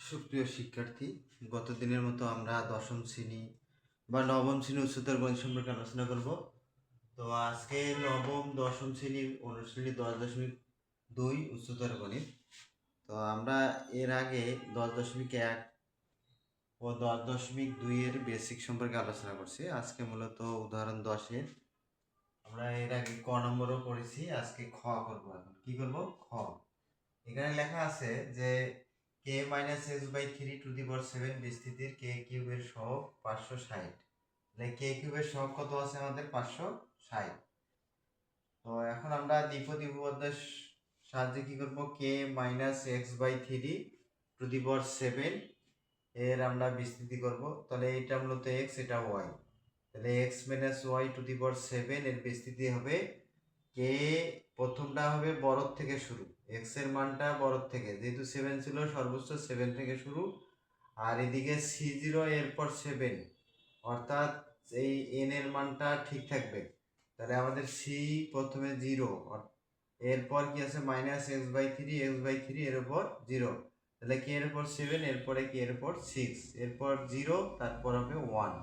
সুপ্রিয় শিক্ষার্থী, গত দিনের মতো আমরা দশম শ্রেণী বা নবম শ্রেণী উচ্চতর গণিত সম্পর্কে আলোচনা করব। তো আজকে নবম দশম শ্রেণীর অনুশীলনী 10.2 উচ্চতর গণিত। তো আমরা এর আগে 10.1 ও 10.2 এর বেসিক সম্পর্কে আলোচনা করছি। আজকে মূলত উদাহরণ 10-এর আমরা এর আগে ক নম্বরও করেছি, আজকে খ করবো। এখন কি করব? খ। এখানে লেখা আছে যে k minus x by 3 to the power 7 বিস্তৃতির কে কিউবের সহগ 560। তাহলে কে কিউবের সহগ কত আছে আমাদের? 560। তো এখন আমরা দ্বিপদী উপপাদ্যের সাহায্যে কি করব? K minus x by 3 to the power 7 এর আমরা বিস্তৃতি করব। তাহলে এটা মূলত এক্স, এটা ওয়াই। তাহলে x minus y to the power 7 এর বিস্তৃতি হবে কে, প্রথমটা হবে বড় থেকে শুরু, এক্স এর মানটা বড় থেকে, যেহেতু 7 ছিল সর্বোচ্চ 7 থেকে শুরু, আর এদিকে c0 এরপর 7, অর্থাৎ এই n এর মানটা ঠিক থাকবে। তাহলে আমাদের c প্রথমে 0, এরপর কি আছে মাইনাস এক্স বাই 3 এর উপর 0, তাহলে কে এর উপর 7, এরপরে কে এর উপর 6, এরপর 0, তারপর হবে 1,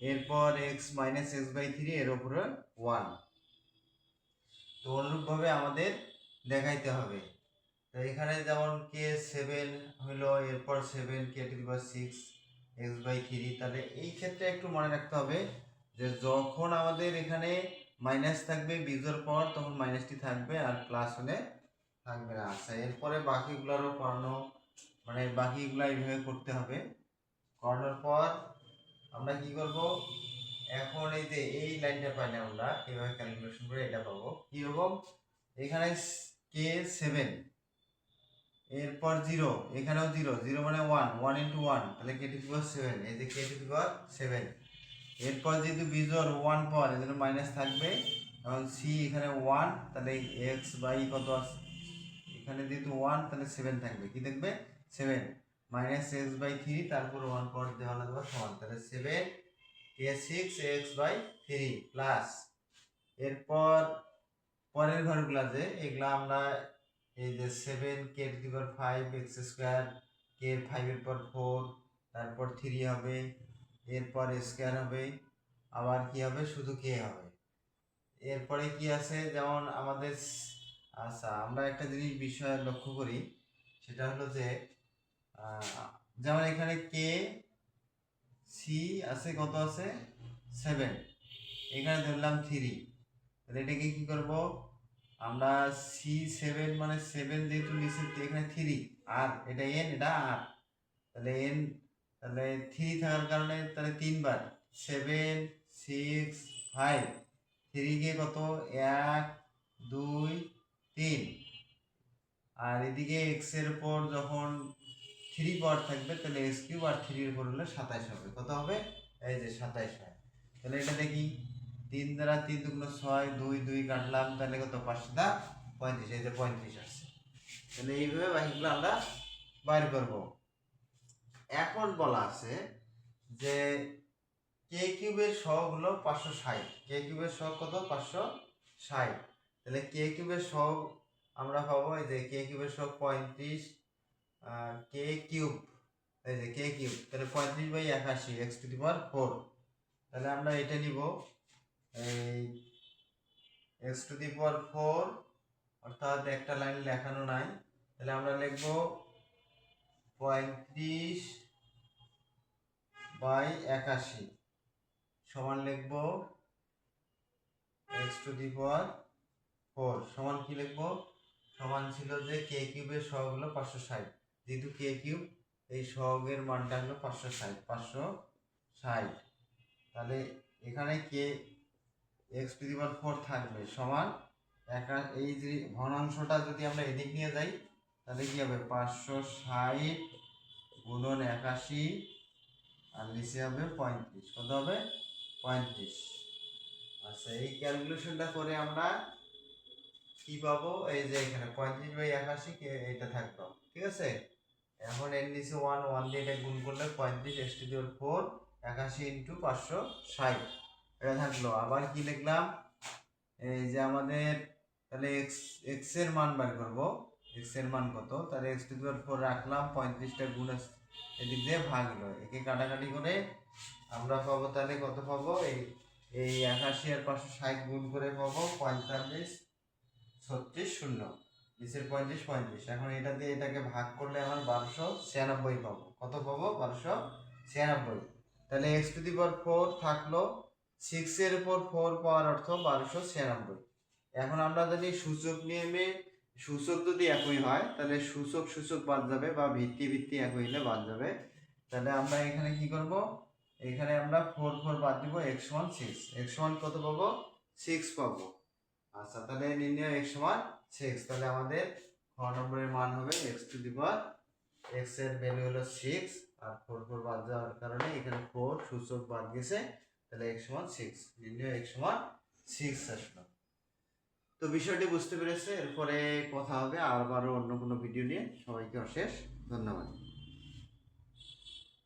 এরপর এক্স মাইনাস এক্স বাই 3 এর উপরে 1। তো অনুরূপভাবে আমাদের দেখাইতে হবে। তো এখানে যেমন কে 7 হলো, এরপর 7 k to the power 6 x by 3। তাহলে এই ক্ষেত্রে একটু মনে রাখতে হবে যে যখন আমাদের এখানে মাইনাস থাকবে বিজোড় পর, তখন মাইনাসটি থাকবে, আর প্লাস হলে থাকবে না। আচ্ছা, এরপরে বাকিগুলোরও করানো, মানে বাকিগুলো এইভাবে করতে হবে। করানোর পর আমরা কি করব? এখন এই যে এই লাইনটা পাইলে আমরা এভাবে ক্যালকুলেশন করে এটা পাবো। কি পাবো? এখানে কে 7, এরপর 0, এখানেও 0, 0 মানে 1, 1 ইন্টু 1, তাহলে কে টু দি পাওয়ার 7, এই যে কে টু দি পাওয়ার 7। এরপর যেহেতু বিজোড় 1 পর, এজন্য মাইনাস থাকবে, এবং c এখানে 1, তাহলে x বাই কত আছে এখানে যেহেতু 1, তাহলে 7 থাকবে। কি থাকবে? 7 মাইনাস এক্স বাই 3, তারপর 1 পর দেওয়া লাগবে সমান, তাহলে 7 কে 6 এক্স বাই 3 প্লাস, এরপর পরের ঘরগুলা যে এগুলা আমরা এই যে 7 k to the power 5 x square, k 5 এর পর 4, তারপর 3 হবে, এরপর স্কয়ার হবে, আবার কি হবে? শুধু কে হবে। এরপরে কি আছে? যেমন আমাদের আচ্ছা, আমরা একটা জিনিস বিষয় লক্ষ্য করি, সেটা হলো যে যেমন এখানে কে সি আছে, কত আছে? 7, এখানে ধরলাম 3, তাহলে এটাকে কি করব? আমরা c7 মানে 7 যেহেতু নিচে, এখানে 3, আর এটা n, এটা r, তাহলে n, তাহলে 3 থাকার কারণে তাহলে 3 বার 7 6 5, 3 কে কত? 1 2 3, আর এদিকে x এর উপর যখন 3 পাওয়ার থাকবে, তাহলে x কিউব, আর 3 এর উপর হলে 27 হবে। কত হবে? এই যে 27 হয়। তাহলে এটা দেখি, 3 দ্বারা 3 দুগুণ 6, 2 2 কাটলাম, তাহলে কত? 5 7 35, এই যে 35 আসছে। তাহলে এইভাবে বাকিগুলো আমরা বাইর করব। এখন বলা আছে যে কে কিউবের সহগ হলো 560। কে কিউবের সহগ কত? 560। তাহলে কে কিউবের সহগ আমরা পাবো, এই যে কে কিউবের সহগ 35 কে কিউব, এই যে কে কিউব, তাহলে 35 বাই 81 এক্স টু দি পাওয়ার 4। তাহলে আমরা এটা নিব, এই এক্স টু দি পাওয়ার 4, অর্থাৎ একটা লাইন লেখানো নাই, তাহলে আমরা লিখব 35 বাই 81 সমান লিখব এক্স টু দি পাওয়ার 4 সমান কি লিখব? সমান ছিল যে কে কিউবের সহগ হলো 560, যেহেতু কে কিউব, এই সহগের মানটা হলো 560, তাহলে এখানে কে এক্স টু দি পাওয়ার 4 থাকবে সমান এই যে ঘনাংশটা যদি আমরা এদিক নিয়ে যাই, তাহলে কি হবে? 560 গুণন 81, আর নিচে হবে 35। কত হবে? 35। আচ্ছা, এই ক্যালকুলেশনটা করে আমরা কি পাবো? এই যে এখানে 35 বাই 81 কে এটা থাকলো, ঠিক আছে। এখন এর নিচে 1 1 দিয়ে এটা গুণ করলে 35 x two the power 4 81 into 560 এটা থাকলো। আবার কি লিখলাম? এই যে আমাদের তাহলে x এর মান বার করব, এক্স এর মান কত, তাহলে এক্স টু দি পাওয়ার 4 রাখলাম, 35টা গুণ এদিক দিয়ে ভাগ হলো, একে কাটাকাটি করে আমরা পাবো তাহলে কত পাবো, এই 81 আর 560 গুণ করে পাবো 45 36 শূন্য, নিচের 35 35। এখন এটা দিয়ে এটাকে ভাগ করলে আমার 1296 পাবো। কত পাবো? 1296। তাহলে এক্স টু দি পাওয়ার 4 থাকলো, 6 এর উপর 4 পাওয়ার অর্থ 1296। এখন আমরা জানি সূচক নিয়মে সূচক যদি একই হয় তাহলে সূচক সূচক বাদ যাবে বা ভিত্তি ভিত্তি এক হইলে বাদ যাবে। তাহলে আমরা এখানে কি করব, এখানে আমরা 4 4 বাদ দিব, x সমান 6। x সমান কত পাবো? 6 পাবো। আচ্ছা, তাহলে নির্ণয় x সমান 6। তাহলে আমাদের খ নম্বরের মান হবে x two the power, x এর ভ্যালু হলো 6 আর 4 4 বাদ যাওয়ার কারণে এখানে 4 সূচক বাদ গেছে, তাহলে x সমান 6। নির্ণয় x সমান 6 আসলো। তো বিষয়টি বুঝতে পেরেছে, এরপরে কথা হবে আবারও অন্য কোনো ভিডিও নিয়ে। সবাইকে অশেষ ধন্যবাদ।